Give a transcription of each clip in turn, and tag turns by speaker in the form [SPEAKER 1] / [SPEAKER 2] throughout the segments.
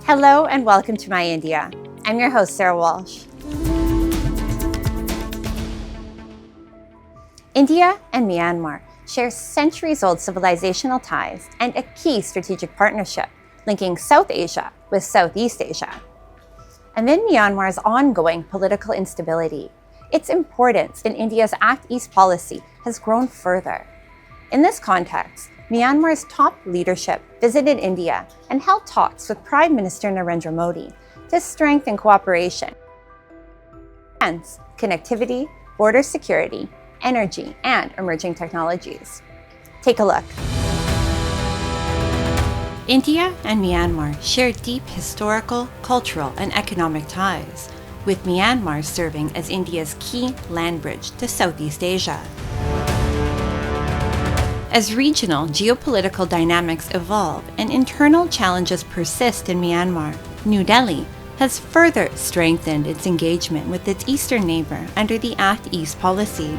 [SPEAKER 1] Hello and welcome to My India. I'm your host, Sarah Walsh. India and Myanmar share centuries-old civilizational ties and a key strategic partnership linking South Asia with Southeast Asia. Amid Myanmar's ongoing political instability, its importance in India's Act East policy has grown further. In this context, Myanmar's top leadership visited India and held talks with Prime Minister Narendra Modi to strengthen cooperation, defense, connectivity, border security, energy, and emerging technologies. Take a look. India and Myanmar share deep historical, cultural, and economic ties, with Myanmar serving as India's key land bridge to Southeast Asia. As regional geopolitical dynamics evolve and internal challenges persist in Myanmar, New Delhi has further strengthened its engagement with its eastern neighbor under the Act East policy.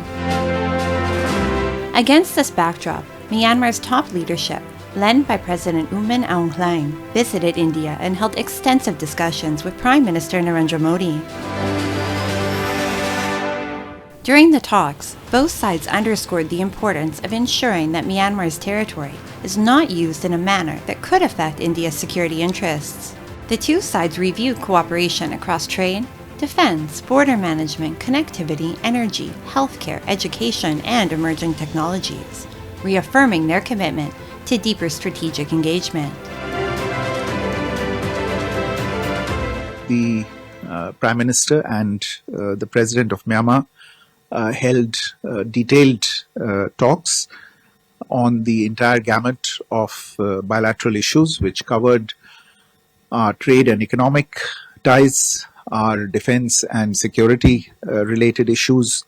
[SPEAKER 1] Against this backdrop, Myanmar's top leadership, led by President U Min Aung Hlaing, visited India and held extensive discussions with Prime Minister Narendra Modi. During the talks, both sides underscored the importance of ensuring that Myanmar's territory is not used in a manner that could affect India's security interests. The two sides reviewed cooperation across trade, defense, border management, connectivity, energy, healthcare, education, and emerging technologies, reaffirming their commitment to deeper strategic engagement.
[SPEAKER 2] The Prime Minister and the President of Myanmar held detailed talks on the entire gamut of bilateral issues, which covered our trade and economic ties, our defense and security related issues,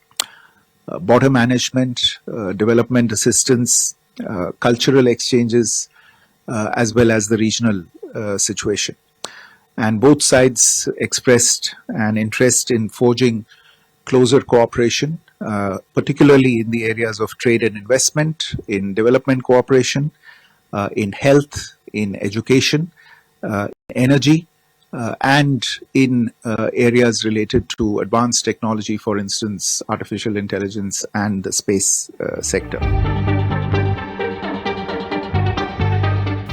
[SPEAKER 2] border management, development assistance, cultural exchanges, as well as the regional situation. And both sides expressed an interest in forging closer cooperation, particularly in the areas of trade and investment, in development cooperation, in health, in education, energy, and in areas related to advanced technology, for instance, artificial intelligence and the space sector.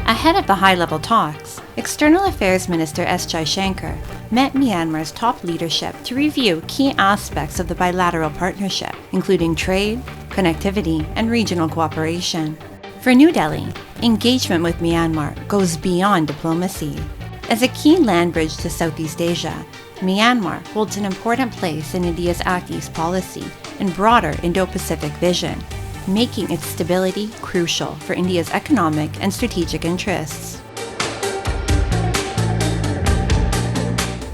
[SPEAKER 1] Ahead of the high-level talks, External Affairs Minister S. Jaishankar met Myanmar's top leadership to review key aspects of the bilateral partnership, including trade, connectivity, and regional cooperation. For New Delhi, engagement with Myanmar goes beyond diplomacy. As a key land bridge to Southeast Asia, Myanmar holds an important place in India's Act East policy and broader Indo-Pacific vision, making its stability crucial for India's economic and strategic interests.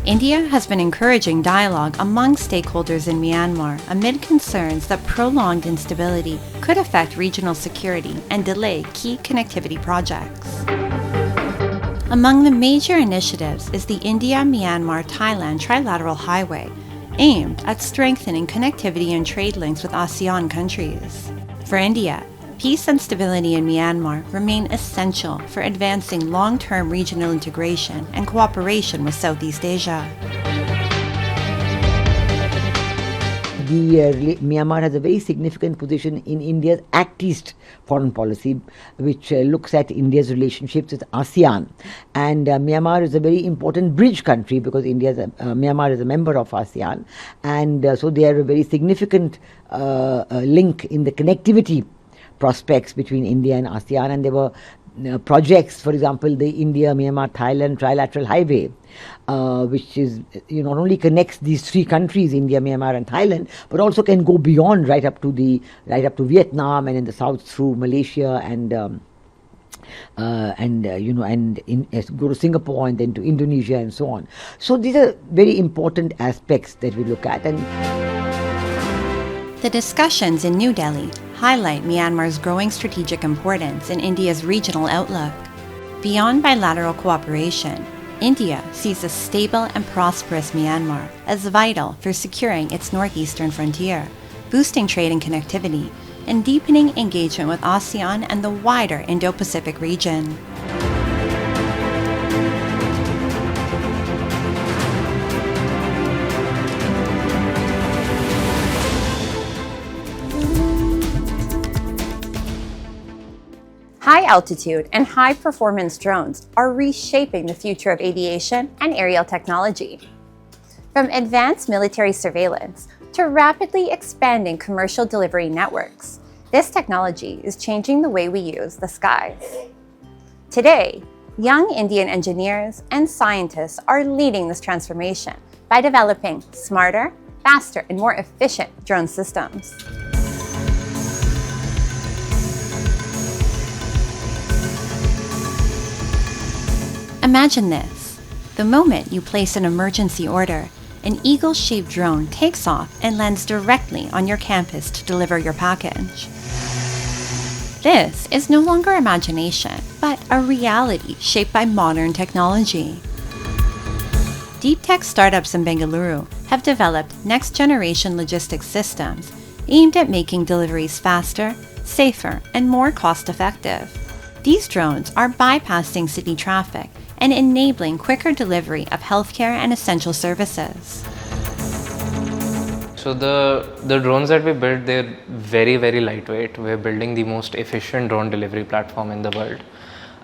[SPEAKER 1] India has been encouraging dialogue among stakeholders in Myanmar amid concerns that prolonged instability could affect regional security and delay key connectivity projects. Among the major initiatives is the India-Myanmar-Thailand Trilateral Highway, aimed at strengthening connectivity and trade links with ASEAN countries. For India, peace and stability in Myanmar remain essential for advancing long-term regional integration and cooperation with Southeast Asia.
[SPEAKER 3] Myanmar has a very significant position in India's Act East foreign policy, which looks at India's relationships with ASEAN. And Myanmar is a very important bridge country because Myanmar is a member of ASEAN. And so they are a very significant link in the connectivity prospects between India and ASEAN. And there were projects, for example, the India-Myanmar-Thailand Trilateral Highway, which is not only connects these three countries, India, Myanmar, and Thailand, but also can go beyond right up to Vietnam and in the south through Malaysia and go to Singapore and then to Indonesia and so on. So these are very important aspects that we look at. And
[SPEAKER 1] the discussions in New Delhi highlight Myanmar's growing strategic importance in India's regional outlook. Beyond bilateral cooperation, India sees a stable and prosperous Myanmar as vital for securing its northeastern frontier, boosting trade and connectivity, and deepening engagement with ASEAN and the wider Indo-Pacific region. High-altitude and high-performance drones are reshaping the future of aviation and aerial technology. From advanced military surveillance to rapidly expanding commercial delivery networks, this technology is changing the way we use the skies. Today, young Indian engineers and scientists are leading this transformation by developing smarter, faster, and more efficient drone systems. Imagine this. The moment you place an emergency order, an eagle-shaped drone takes off and lands directly on your campus to deliver your package. This is no longer imagination, but a reality shaped by modern technology. Deep tech startups in Bengaluru have developed next-generation logistics systems aimed at making deliveries faster, safer, and more cost-effective. These drones are bypassing city traffic and enabling quicker delivery of healthcare and essential services.
[SPEAKER 4] So the drones that we build, they're very, very lightweight. We're building the most efficient drone delivery platform in the world.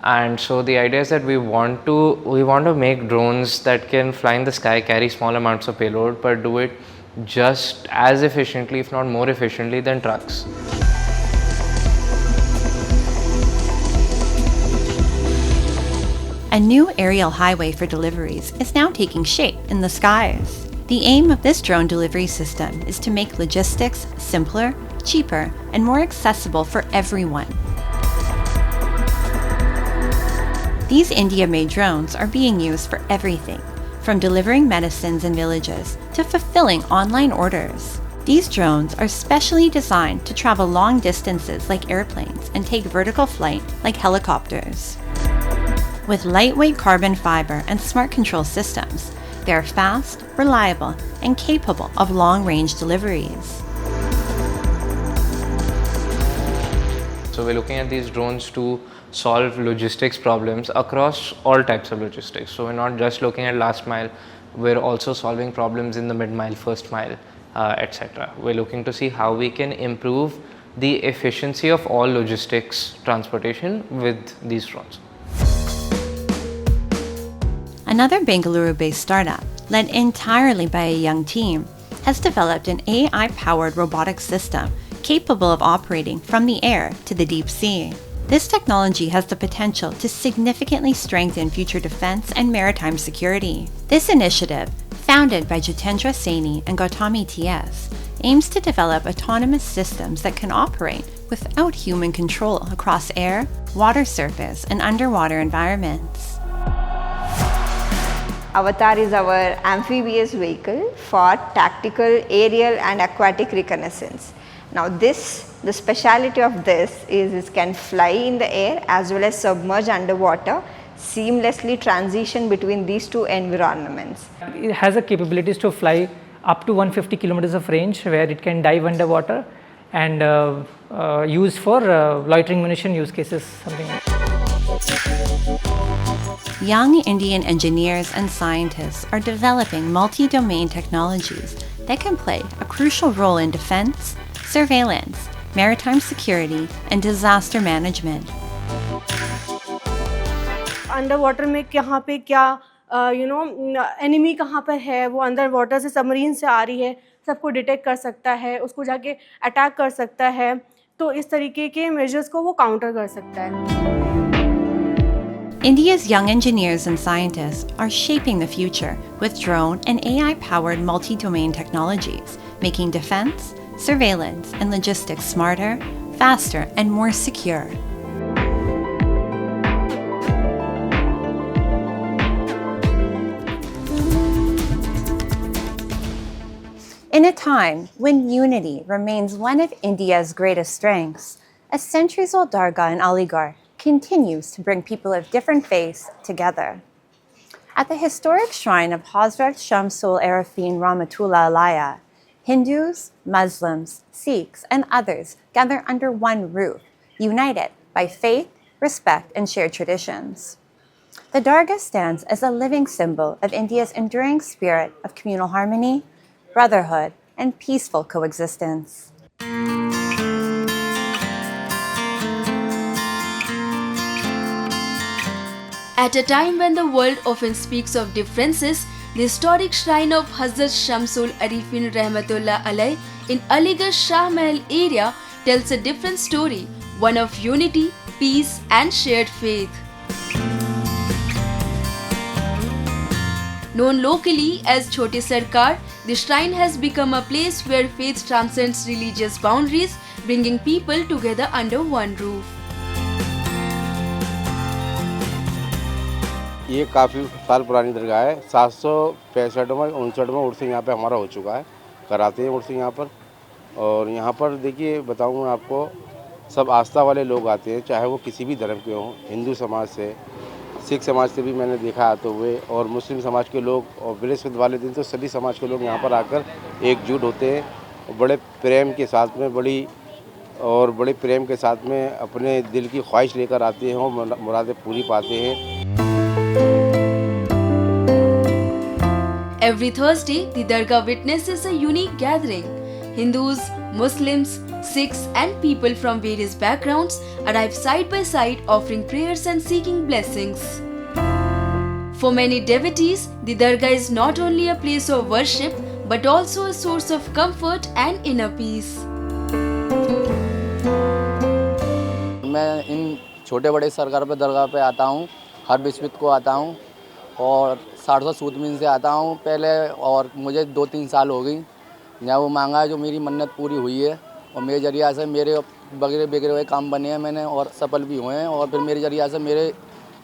[SPEAKER 4] And so the idea is that we want to make drones that can fly in the sky, carry small amounts of payload, but do it just as efficiently, if not more efficiently, than trucks.
[SPEAKER 1] A new aerial highway for deliveries is now taking shape in the skies. The aim of this drone delivery system is to make logistics simpler, cheaper, and more accessible for everyone. These India-made drones are being used for everything, from delivering medicines in villages to fulfilling online orders. These drones are specially designed to travel long distances like airplanes and take vertical flight like helicopters. With lightweight carbon fiber and smart control systems, they are fast, reliable, and capable of long-range deliveries.
[SPEAKER 4] So we're looking at these drones to solve logistics problems across all types of logistics. So we're not just looking at last mile, we're also solving problems in the mid-mile, first mile, etc. We're looking to see how we can improve the efficiency of all logistics transportation with these drones.
[SPEAKER 1] Another Bengaluru-based startup, led entirely by a young team, has developed an AI-powered robotic system capable of operating from the air to the deep sea. This technology has the potential to significantly strengthen future defense and maritime security. This initiative, founded by Jitendra Saini and Gautami TS, aims to develop autonomous systems that can operate without human control across air, water surface, and underwater environments.
[SPEAKER 5] Avatar is our amphibious vehicle for tactical, aerial and aquatic reconnaissance. Now the speciality of this is it can fly in the air as well as submerge underwater, seamlessly transition between these two environments.
[SPEAKER 6] It has the capabilities to fly up to 150 kilometers of range, where it can dive underwater and use for loitering munition use cases, something like that.
[SPEAKER 1] Young Indian engineers and scientists are developing multi-domain technologies that can play a crucial role in defense, surveillance, maritime security, and disaster management.
[SPEAKER 7] Under में कहाँ पे क्या enemy कहाँ पर है, वो under water से submarine से आ रही है, सबको डिटेक्ट कर सकता है, उसको जाके अटैक कर सकता है, तो इस तरीके के मेजर्स को वो काउंटर कर सकता है.
[SPEAKER 1] India's young engineers and scientists are shaping the future with drone and AI-powered multi-domain technologies, making defense, surveillance, and logistics smarter, faster, and more secure. In a time when unity remains one of India's greatest strengths, a centuries-old dargah in Aligarh continues to bring people of different faiths together. At the historic shrine of Hazrat Shamsul Arifin Rahmatullah Alaya, Hindus, Muslims, Sikhs, and others gather under one roof, united by faith, respect, and shared traditions. The Dargah stands as a living symbol of India's enduring spirit of communal harmony, brotherhood, and peaceful coexistence.
[SPEAKER 8] At a time when the world often speaks of differences, the historic shrine of Hazrat Shamsul Arifin Rahmatullah Alai in Aligarh Shah Mahal area tells a different story, one of unity, peace and shared faith. Known locally as Chote Sarkar, the shrine has become a place where faith transcends religious boundaries, bringing people together under one roof.
[SPEAKER 9] ये काफ़ी साल पुरानी दरगाह है। 765 में 59 में उर्स यहाँ पे हमारा हो चुका है, कराते हैं उर्स यहाँ पर। और यहाँ पर देखिए बताऊँ मैं आपको, सब आस्था वाले लोग आते हैं, चाहे वो किसी भी धर्म के हों, हिंदू समाज से, सिख समाज से भी मैंने देखा आते हुए, और मुस्लिम समाज के लोग। और बृहस्पति वाले दिन तो सभी समाज के लोग यहाँ पर आकर एकजुट होते हैं, बड़े प्रेम के साथ में बड़े प्रेम के साथ में अपने दिल की ख्वाहिश लेकर आते हैं और मुरादें पूरी पाते हैं।
[SPEAKER 8] Every Thursday, the Dargah witnesses a unique gathering. Hindus, Muslims, Sikhs and people from various backgrounds arrive side by side offering prayers and seeking blessings. For many devotees, the Dargah is not only a place of worship but also a source of comfort and inner peace.
[SPEAKER 10] मैं इन छोटे बड़े सरकार पे दरगाह पे आता हूँ, हर बिस्मित को आता हूँ और 700 सूतमीन से आता हूँ पहले, और मुझे 2-3 साल हो गई। यहाँ वो मांगा है जो मेरी मन्नत पूरी हुई है और मेरे जरिया से मेरे बिगड़े हुए काम बने हैं मैंने और सफल भी हुए हैं। और फिर मेरे जरिया से मेरे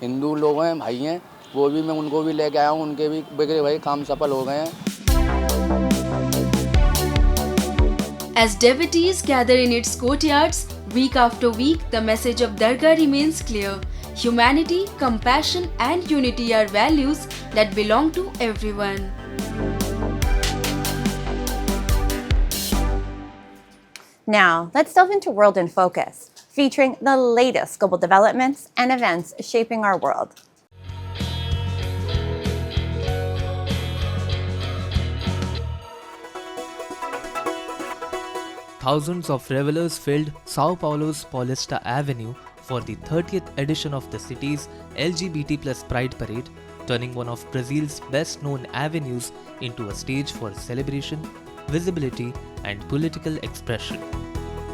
[SPEAKER 10] हिंदू लोग हैं, भाई हैं, वो भी मैं उनको भी लेके आया हूँ, उनके भी बिगड़े हुए काम सफल हो गए हैं।
[SPEAKER 8] As devotees gather in its courtyards, week after week, the message of Dargah remains clear. Humanity, compassion and unity are values that belong to everyone.
[SPEAKER 1] Now, let's delve into World in Focus, featuring the latest global developments and events shaping our world.
[SPEAKER 11] Thousands of revelers filled Sao Paulo's Paulista Avenue for the 30th edition of the city's LGBT+ Pride Parade, turning one of Brazil's best-known avenues into a stage for celebration, visibility, and political expression.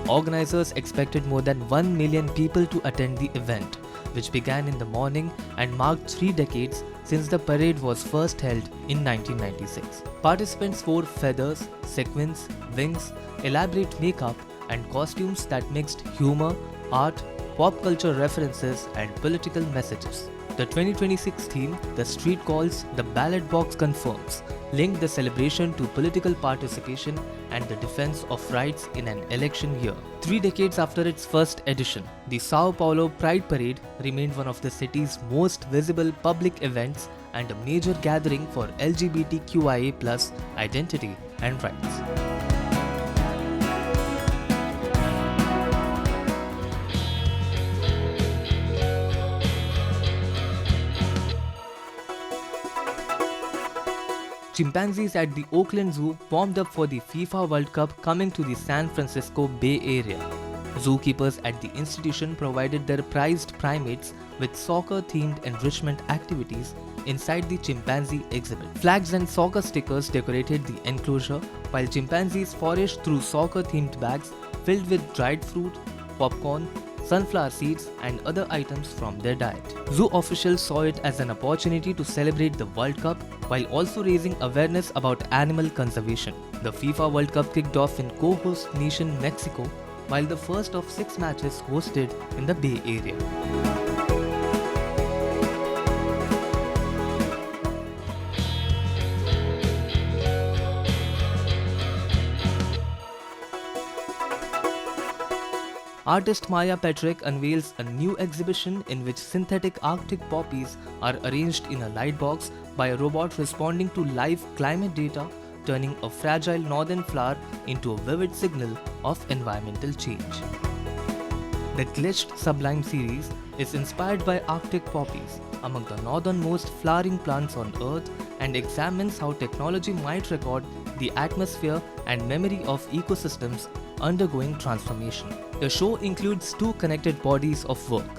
[SPEAKER 11] Organizers expected more than 1 million people to attend the event, which began in the morning and marked 3 decades since the parade was first held in 1996. Participants wore feathers, sequins, wings, elaborate makeup, and costumes that mixed humor, art, pop culture references, and political messages. The 2026 theme, The Street Calls, The Ballot Box Confirms, linked the celebration to political participation and the defense of rights in an election year. 3 decades after its first edition, the Sao Paulo Pride Parade remained one of the city's most visible public events and a major gathering for LGBTQIA+ identity and rights. Chimpanzees at the Oakland Zoo warmed up for the FIFA World Cup coming to the San Francisco Bay Area. Zookeepers at the institution provided their prized primates with soccer-themed enrichment activities inside the chimpanzee exhibit. Flags and soccer stickers decorated the enclosure, while chimpanzees foraged through soccer-themed bags filled with dried fruit, popcorn, sunflower seeds, and other items from their diet. Zoo officials saw it as an opportunity to celebrate the World Cup while also raising awareness about animal conservation. The FIFA World Cup kicked off in co-host nation Mexico, while the first of 6 matches hosted in the Bay Area. Artist Maya Patrick unveils a new exhibition in which synthetic Arctic poppies are arranged in a light box by a robot responding to live climate data turning a fragile northern flower into a vivid signal of environmental change. The Glitched Sublime series is inspired by Arctic poppies, among the northernmost flowering plants on Earth, and examines how technology might record the atmosphere and memory of ecosystems undergoing transformation. The show includes 2 connected bodies of work.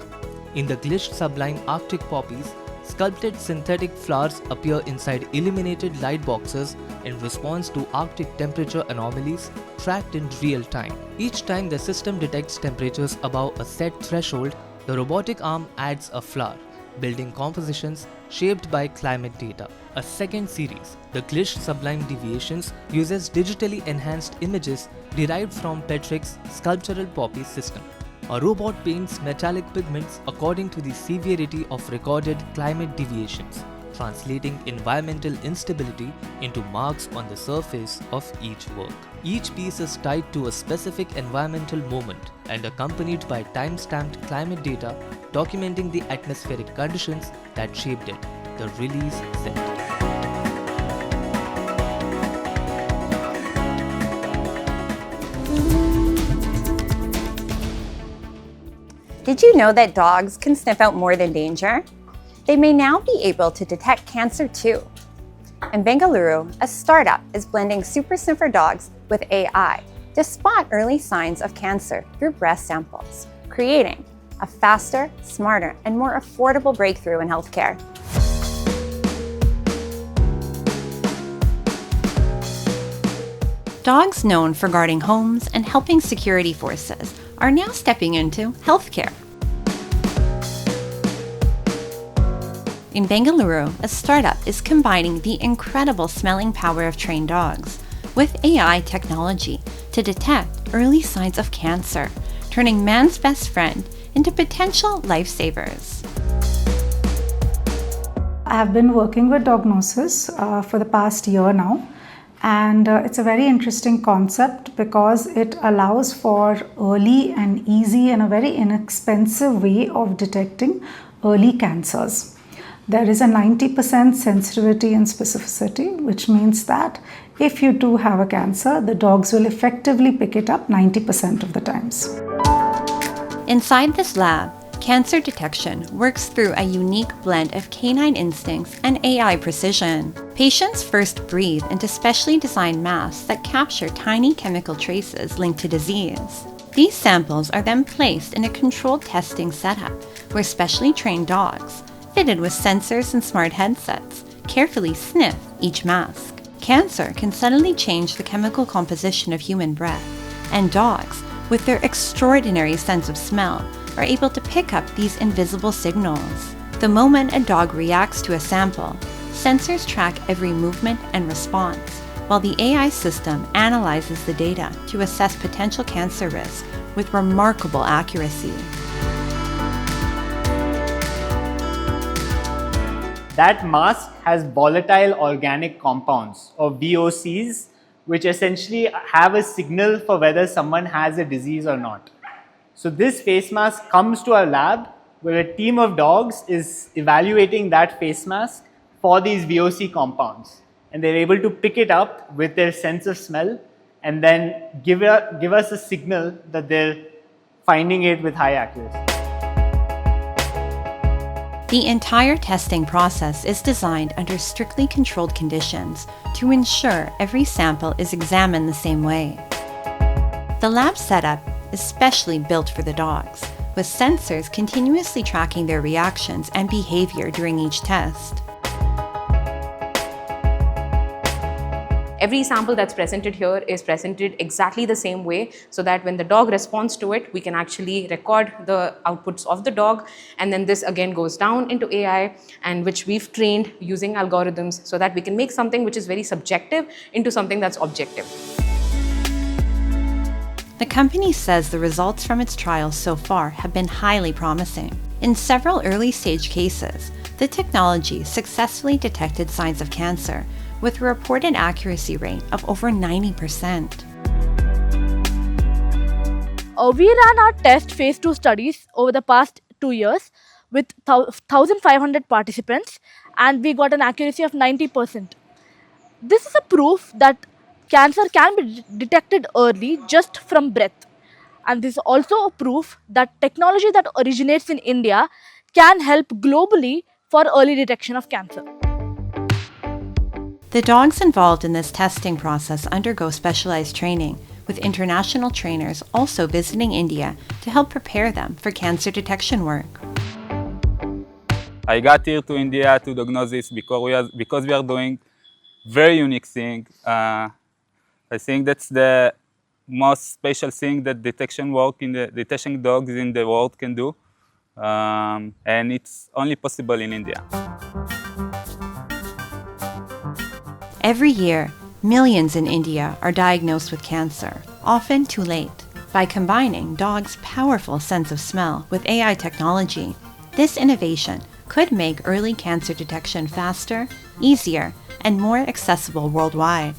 [SPEAKER 11] In the Glitched Sublime Arctic poppies, sculpted synthetic flowers appear inside illuminated light boxes in response to Arctic temperature anomalies tracked in real time. Each time the system detects temperatures above a set threshold, the robotic arm adds a flower, building compositions shaped by climate data. A second series, The Glitched Sublime Deviations, uses digitally enhanced images derived from Petrick's sculptural poppy system. A robot paints metallic pigments according to the severity of recorded climate deviations, translating environmental instability into marks on the surface of each work. Each piece is tied to a specific environmental moment and accompanied by time-stamped climate data documenting the atmospheric conditions that shaped it, the release said.
[SPEAKER 1] Did you know that dogs can sniff out more than danger? They may now be able to detect cancer too. In Bengaluru, a startup is blending super sniffer dogs with AI to spot early signs of cancer through breast samples, creating a faster, smarter, and more affordable breakthrough in healthcare. Dogs known for guarding homes and helping security forces are now stepping into healthcare. In Bengaluru, a startup is combining the incredible smelling power of trained dogs with AI technology to detect early signs of cancer, turning man's best friend into potential lifesavers.
[SPEAKER 12] I have been working with Dognosis for the past year now, and it's a very interesting concept because it allows for early and easy and a very inexpensive way of detecting early cancers. There is a 90% sensitivity and specificity, which means that if you do have a cancer, the dogs will effectively pick it up 90% of the times.
[SPEAKER 1] Inside this lab, cancer detection works through a unique blend of canine instincts and AI precision. Patients first breathe into specially designed masks that capture tiny chemical traces linked to disease. These samples are then placed in a controlled testing setup where specially trained dogs, fitted with sensors and smart headsets, carefully sniff each mask. Cancer can suddenly change the chemical composition of human breath, and dogs, with their extraordinary sense of smell, are able to pick up these invisible signals. The moment a dog reacts to a sample, sensors track every movement and response, while the AI system analyzes the data to assess potential cancer risk with remarkable accuracy.
[SPEAKER 13] That mask has volatile organic compounds, or VOCs, which essentially have a signal for whether someone has a disease or not. So this face mask comes to our lab where a team of dogs is evaluating that face mask for these VOC compounds. And they're able to pick it up with their sense of smell and then give us a signal that they're finding it with high accuracy.
[SPEAKER 1] The entire testing process is designed under strictly controlled conditions to ensure every sample is examined the same way. The lab setup is specially built for the dogs, with sensors continuously tracking their reactions and behavior during each test.
[SPEAKER 14] Every sample that's presented here is presented exactly the same way so that when the dog responds to it, we can actually record the outputs of the dog, and then this again goes down into AI, and which we've trained using algorithms so that we can make something which is very subjective into something that's objective.
[SPEAKER 1] The company says the results from its trials so far have been highly promising. In several early-stage cases, the technology successfully detected signs of cancer with a reported accuracy rate of over 90%.
[SPEAKER 15] We ran our test phase 2 studies over the past 2 years with 1,500 participants, and we got an accuracy of 90%. This is a proof that cancer can be detected early just from breath. And this is also a proof that technology that originates in India can help globally for early detection of cancer.
[SPEAKER 1] The dogs involved in this testing process undergo specialized training, with international trainers also visiting India to help prepare them for cancer detection work.
[SPEAKER 16] I got here to India to diagnose this because we are doing very unique thing. I think that's the most special thing that detection dogs in the world can do, and it's only possible in India.
[SPEAKER 1] Every year, millions in India are diagnosed with cancer, often too late. By combining dogs' powerful sense of smell with AI technology, this innovation could make early cancer detection faster, easier, and more accessible worldwide.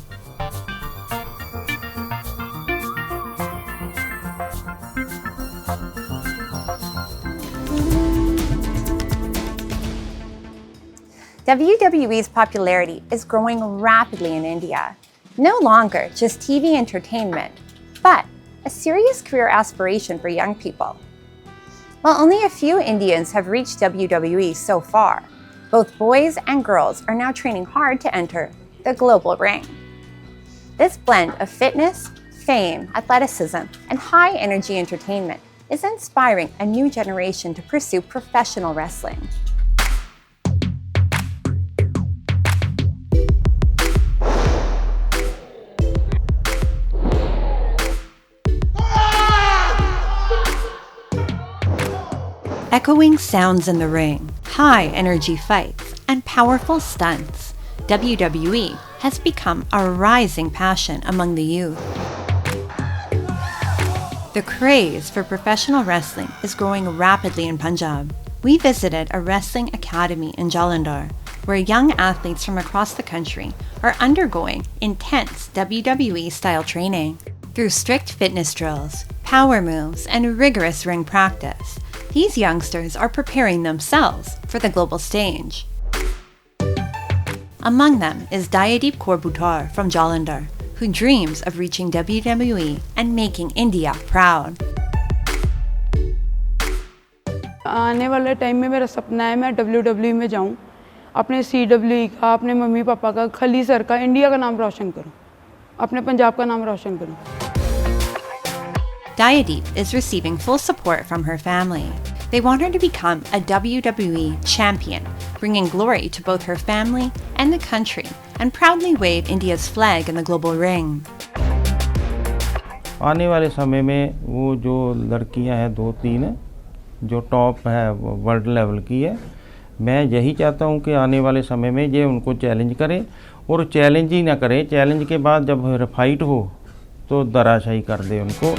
[SPEAKER 1] WWE's popularity is growing rapidly in India. No longer just TV entertainment, but a serious career aspiration for young people. While only a few Indians have reached WWE so far, both boys and girls are now training hard to enter the global ring. This blend of fitness, fame, athleticism, and high-energy entertainment is inspiring a new generation to pursue professional wrestling. Echoing sounds in the ring, high-energy fights, and powerful stunts, WWE has become a rising passion among the youth. The craze for professional wrestling is growing rapidly in Punjab. We visited a wrestling academy in Jalandhar, where young athletes from across the country are undergoing intense WWE-style training. Through strict fitness drills, power moves, and rigorous ring practice, these youngsters are preparing themselves for the global stage. Among them is Dayadeep Kaur Bhutar from Jalandhar, who dreams of reaching WWE and making India proud.
[SPEAKER 17] आने वाले time में मेरा सपना है मैं WWE में जाऊं, अपने CWE का, अपने मम्मी पापा का, खली सर का, इंडिया का नाम रोशन करूं, अपने पंजाब का नाम रोशन करूं.
[SPEAKER 1] Dayadeep is receiving full support from her family. They want her to become a WWE champion, bringing glory to both her family and the country, and proudly wave India's flag in the global ring.
[SPEAKER 18] आने वाले समय में वो जो लड़कियां हैं 2-3 जो top है वर्ल्ड लेवल की है, मैं यही चाहता हूं कि आने वाले समय में ये उनको चैलेंज करें और चैलेंज ही ना करें, चैलेंज के बाद जब फाइट हो तो धराशायी कर दे उनको.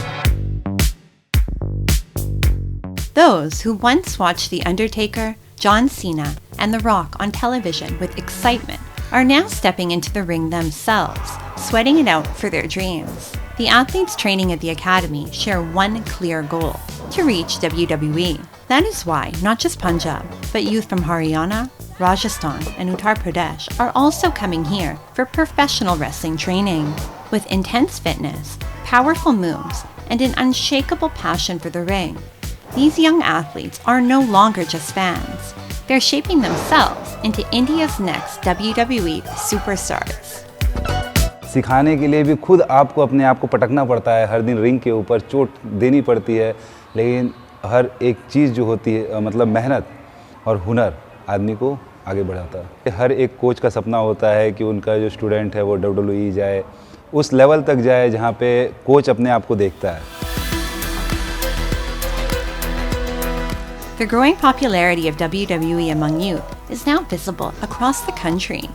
[SPEAKER 1] Those who once watched The Undertaker, John Cena, and The Rock on television with excitement are now stepping into the ring themselves, sweating it out for their dreams. The athletes training at the academy share one clear goal: to reach WWE. That is why not just Punjab, but youth from Haryana, Rajasthan, and Uttar Pradesh are also coming here for professional wrestling training. With intense fitness, powerful moves, and an unshakable passion for the ring, these young athletes are no longer just fans. They're shaping themselves into India's next WWE superstars.
[SPEAKER 19] सिखाने के लिए भी खुद आपको अपने आप को पटकना पड़ता है, हर दिन रिंग के ऊपर चोट देनी पड़ती है, लेकिन हर एक चीज़ जो होती है मतलब मेहनत और हुनर आदमी को आगे बढ़ाता है. हर एक कोच का सपना होता है कि उनका जो स्टूडेंट है वो WWE जाए, उस लेवल तक जाए जहाँ पे कोच अपने आप को देखता है.
[SPEAKER 1] The growing popularity of WWE among youth is now visible across the country.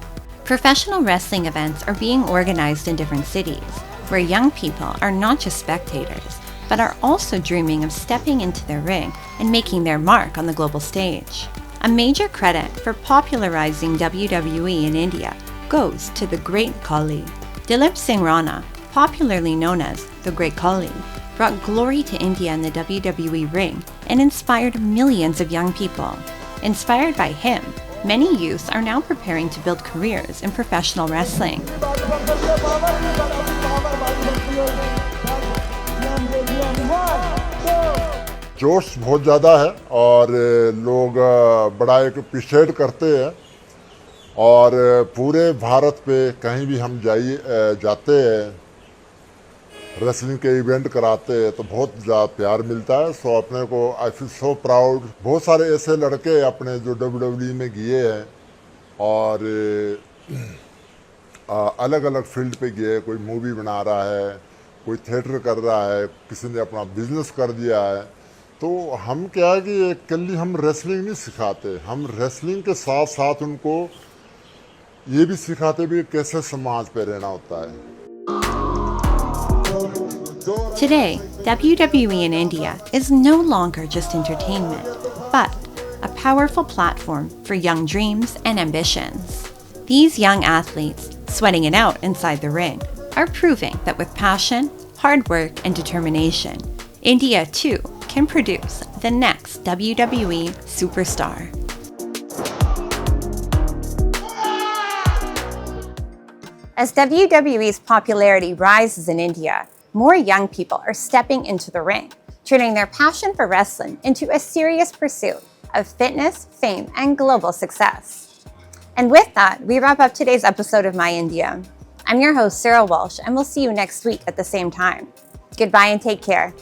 [SPEAKER 1] Professional wrestling events are being organized in different cities, where young people are not just spectators, but are also dreaming of stepping into the ring and making their mark on the global stage. A major credit for popularizing WWE in India goes to the Great Khali. Dilip Singh Rana, popularly known as the Great Khali, brought glory to India in the WWE ring and inspired millions of young people. Inspired by him, many youths are now preparing to build careers in professional wrestling.
[SPEAKER 20] जोश बहुत ज़्यादा है और लोग बड़ा एक appreciate करते हैं और पूरे भारत पे कहीं भी हम जाते हैं रेसलिंग के इवेंट कराते हैं तो बहुत ज़्यादा प्यार मिलता है। सो अपने को आई फील सो प्राउड। बहुत सारे ऐसे लड़के अपने जो WWE में गए हैं और अलग अलग फील्ड पे गए, कोई मूवी बना रहा है, कोई थिएटर कर रहा है, किसी ने अपना बिजनेस कर दिया है। तो हम क्या है कि एकली हम रेसलिंग नहीं सिखाते, हम रेसलिंग के साथ साथ उनको ये भी सिखाते भी कैसे समाज पे रहना होता है।
[SPEAKER 1] Today, WWE in India is no longer just entertainment, but a powerful platform for young dreams and ambitions. These young athletes, sweating it out inside the ring, are proving that with passion, hard work, and determination, India too can produce the next WWE superstar. As WWE's popularity rises in India, more young people are stepping into the ring, turning their passion for wrestling into a serious pursuit of fitness, fame, and global success. And with that, we wrap up today's episode of My India. I'm your host, Sarah Walsh, and we'll see you next week at the same time. Goodbye and take care.